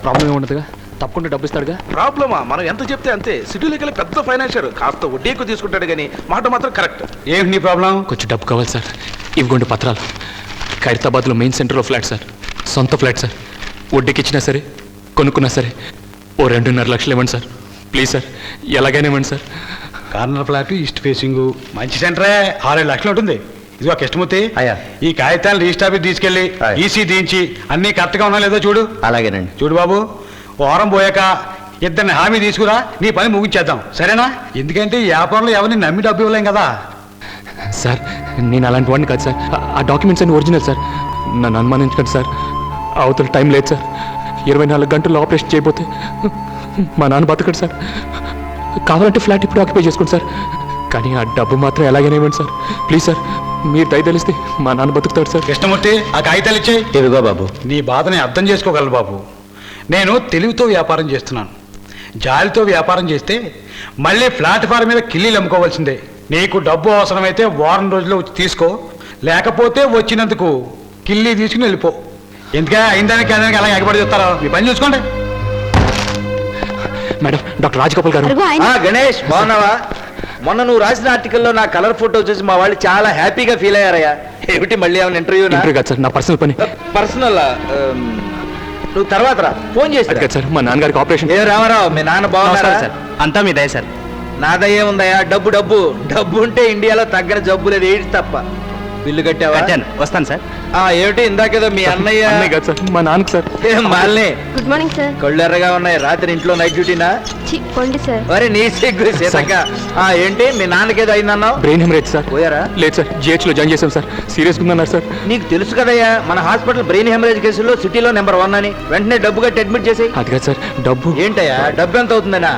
Problem ఏముండదుగా, తప్పకుండా డబ్బు ఇస్తాడుగా. ప్రాబ్లమా? మనం ఎంత చెప్తే అంతే. సిటీలోకి వెళ్ళి పెద్ద ఫైనాన్షియర్, కాస్త వడ్డీ ఎక్కువ తీసుకుంటాడు కానీ మాట మాత్రం కరెక్ట్. ఏంటి నీ ప్రాబ్లం? కొంచెం డబ్బు కావాలి సార్. ఇవిగోండి పత్రాలు. ఖైరతాబాద్లో మెయిన్ సెంటర్లో ఫ్లాట్ సార్, సొంత ఫ్లాట్ సార్. వడ్డీకి ఇచ్చినా సరే, కొనుక్కున్నా సరే ఓ 2.5 లక్షలు ఇవ్వండి సార్. ప్లీజ్ సార్, ఎలాగైనా ఇవ్వండి sir. Corner flat, east facing, మంచి సెంటరే. 6-7 లక్షలు ఉంటుంది. ఇదిగో కృష్ణమూర్తి, అయ్యా, ఈ కాగితాలు రిజిస్టర్ ఆఫీస్ తీసుకెళ్ళి అయ్యా, ఈసీ దించి అన్ని కరెక్ట్గా ఉన్నా లేదో చూడు. అలాగేనండి. చూడు బాబు, వారం పోయాక ఇద్దరిని హామీ తీసుకురా, నీ పని ముగించేద్దాం, సరేనా? ఎందుకంటే ఈ వ్యాపారంలో ఎవరిని నమ్మి డబ్బు ఇవ్వలేం కదా. సార్ నేను అలాంటి వాడిని కాదు సార్. ఆ డాక్యుమెంట్స్ అన్ని ఒరిజినల్ సార్. నన్ను అనుమానించకండి సార్. అవతల టైం లేదు సార్. 24 గంటల్లో ఆపరేషన్ చేయబోతే మా నాన్న బతకడు సార్. కావాలంటే ఫ్లాట్ ఇప్పుడు ఆక్యుపై చేసుకోండి సార్, కానీ ఆ డబ్బు మాత్రం ఎలాగైనా ఇవ్వండి సార్. ప్లీజ్ సార్, మీరు దయ తెలిస్తే మా నాన్న బతుకుతాడు సార్. కృష్ణమూర్తి, ఆ కాగితాలు ఇచ్చేయి. ఇదిగో బాబు. నీ బాధని అర్థం చేసుకోగలరు బాబు. నేను తెలివితో వ్యాపారం చేస్తున్నాను. జాలితో వ్యాపారం చేస్తే మళ్ళీ ప్లాట్ఫారం మీద కిల్లీలు అమ్ముకోవాల్సిందే. నీకు డబ్బు అవసరమైతే వారం రోజుల్లో వచ్చి తీసుకో, లేకపోతే వచ్చినందుకు కిల్లీ తీసుకుని వెళ్ళిపో. ఎందుకే అయిందానికి అదానికి అలాగే ఎగబడి చెప్తారో, మీ పని చూసుకోండి. మేడం, డాక్టర్ రాజగోపాల్ గారు. గణేష్, బాగున్నావా? మొన్న నువ్వు రాసిన ఆర్టికల్లో నా కలర్ ఫోటో చూసి మా వాళ్ళు చాలా హ్యాపీగా ఫీల్ అయ్యారయ్యా. ఏమిటి మళ్ళీ ఏమైనా ఇంటర్వ్యూ కాదు సార్, నా పర్సనల్ పని. పర్సనల్? నువ్వు తర్వాత రా, ఫోన్ చేసి కాదు సార్, మా నాన్నగారికి ఆపరేషన్. ఏ రామారావు, మీ నాన్న బాగున్నారా సార్? అంతా మీ దయ సార్. నా దయ ఉందయ్యా. డబ్బు డబ్బు డబ్బు ఉంటే ఇండియాలో తగ్గని జబ్బు లేదు, ఎయిడ్స్ తప్ప. బిల్లు కట్టావా? వస్తాను సార్. ఏమిటి ఇందాకేదో మీ అన్నయ్య? కాదు సార్, మా నాన్నకి సార్. మాల్ని గుడ్ మార్నింగ్ సార్. కళ్ళు ఎర్రగా ఉన్నాయి. రాత్రి ఇంట్లో నైట్ డ్యూటీనా? కొండి సార్. అరే నీ సిగ్గు సీతక్క. ఏంటి మీ నాన్నకేదో అయిందన్నావు? Brain haemorrhage sir. పోయారా? లేదు సార్, GH లో జాయిన్ చేశాం సార్. సీరియస్ ఉందన్నారు సార్. నీకు తెలుసు కదయ్యా, మన హాస్పిటల్ బ్రెయిన్ హెమరేజ్ కేసులో సిటీలో నెంబర్ 1 అని. వెంటనే డబ్బు కట్టి అడ్మిట్ చేసి. అది కాదు సార్, డబ్బు. ఏంటయ్యా డబ్బు ఎంత అవుతుందనా?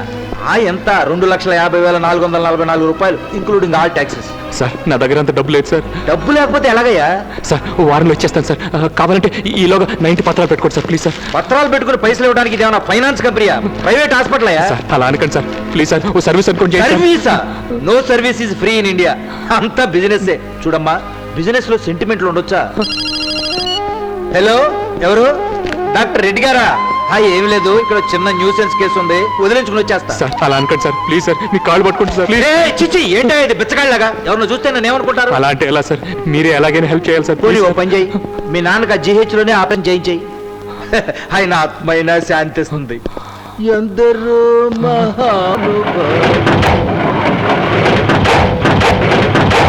ఎంత? 2,50,444 రూపాయలు, ఇంక్లూడింగ్ ఆల్ ట్యాక్సెస్. సార్ నా దగ్గర అంత డబ్బు లేదు సార్. డబ్బు లేకపోతే ఎలాగయ్యా? సార్ వారంలో ఇచ్చేస్తాను సార్. కావాలంటే ఈలోగా 90 పత్రాలు పెట్టుకోండి సార్. Please sir. పత్రాలు పెట్టుకుని పైసలు ఇవ్వడానికి ఇదేమన్నా ఫైనాన్స్ కంపెనీయా? ప్రైవేట్ హాస్పిటల్ అయ్యా? సార్ అలా అనకండి సార్, ప్లీజ్ సార్. ఓ సర్వీస్ అనుకోండి. సర్వీసా? No service is free in India. అంతా బిజినెస్. చూడమ్మా, బిజినెస్ లో సెంటిమెంట్లు ఉండొచ్చా? హలో, ఎవరు? డాక్టర్ రెడ్డి గారా? ఏమి లేదు, ఇక్కడ చిన్న న్యూసెన్స్ కేసు ఉంది, వదిలించుకుని వచ్చేస్తా. సార్ అలా అనకండి సార్, ప్లీజ్ సార్. మీ కాళ్ళు పట్టుకోండి సార్. చిచ్చి, ఏంటో ఇది బిచ్చగాళ్ళగా? ఎవరిని చూస్తే నన్ను ఏమనుకుంటారు? అలా అంటే ఎలా సార్? మీరే ఎలాగైనా హెల్ప్ చేయాలి సార్. పోనీ ఓ పని చేయి, మీ నాన్నకు ఆ GH లోనే ఆపరేషన్ చేయించేయి. ఆయన ఆత్మైనా శాంతిస్తుంది. ఎందరో మహానుభావులు